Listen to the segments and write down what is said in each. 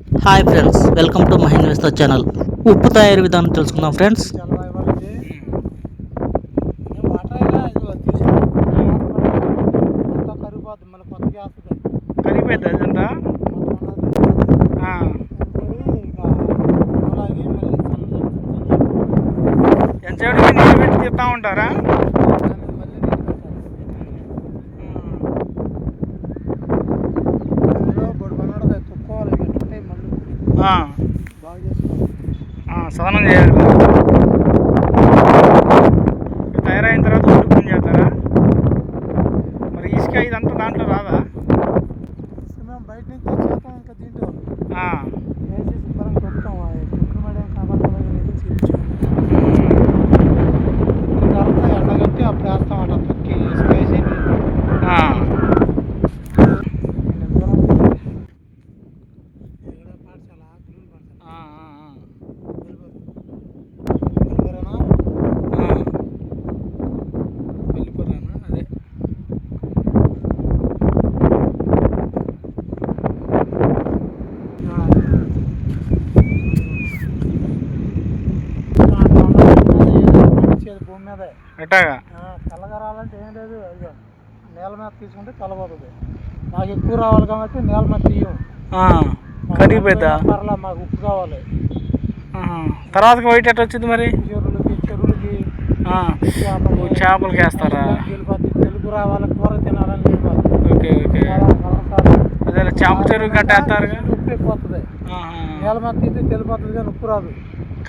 Hi friends, welcome to మహిన్వేస్త channel. ఉప్పు తయారీ విధానం తెలుసుకుందాం ఫ్రెండ్స్. కరిగిపోతుంది అదంతా. ఎంతసేపటికి నీళ్ళు పెట్టి తీస్తూ ఉంటారా? సదనం చేయాలి. తయారైన తర్వాత ఉడుకుని చేస్తారా? మరి ఇసుక ఇదంతా దాంట్లో రాదా? బయట నుంచి వచ్చేస్తాం. ఇంకా దీంట్లో వేసి శుభ్రంగా కొడతాం. తర్వాత ఎండగట్టి అప్పుడు వేస్తాం. అట్లా తొక్కి ఇసుక వేసి భూమి మీద తెల్లగా రావాలంటే ఏం లేదు. అయ్యో నేల మీద తీసుకుంటే తెల్లబోతుంది. మాకు ఎక్కువ రావాలి కాబట్టి నేల మీద తీయం. కరిగిపోతా పర్లా, మాకు ఉప్పు కావాలి. తర్వాత వైట్ ఎట్ వచ్చింది మరి? చెరువులకి చేపలకి వేస్తారా? తెలుగు రావాలి, కూర తినాలని. Okay okay. అదే చేప చెరువు గట్ట వేస్తారు. ఉప్పు ఎక్కువస్తుంది. నేల మీద తీస్తే తెలిపోతుంది కానీ ఉప్పు రాదు,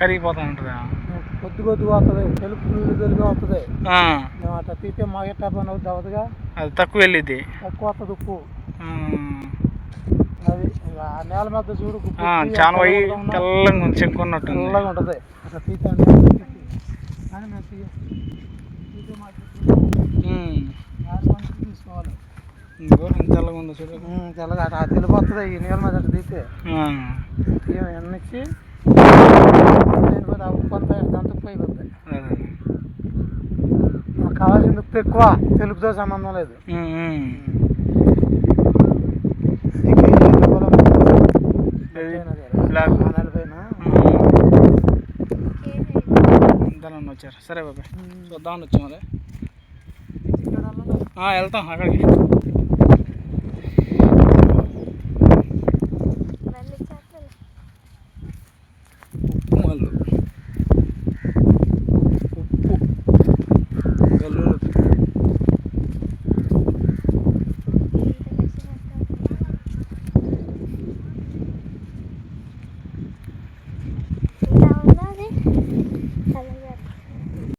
కరిగిపోతా ఉంటుందా? కొద్ది కొద్దిగా వస్తుంది. తెలుగు వస్తుంది. అట్లా తీస్తే మాకెట్టా పని అవుతుంది అవదుగా. అది తక్కువ వెళ్ళిద్ది, తక్కువ వస్తుంది ఉప్పు. అది నేల మీద చూడు చాలా తెల్లంగా చెక్కున్నట్టు తెల్లగా ఉంటుంది. అట్లా తీస్తే కానీ మేము తీస్తే మాకు తీసుకోవాలి. తెల్లగా ఉంది చూడు. తెల్లగా అట్లా తెలుగు వస్తుంది. ఈ నేల మీద అట్లా తీస్తే ఎన్నిచ్చి ఉప్పు అంతా దాంతో పోయిపోతుంది. మాకు కావాల్సింది ఉప్పు ఎక్కువ, తెలుగుతో సంబంధం లేదు. వచ్చారు. సరే బాబాయ్, చూద్దామని వచ్చాము. వెళ్తాం అక్కడికి.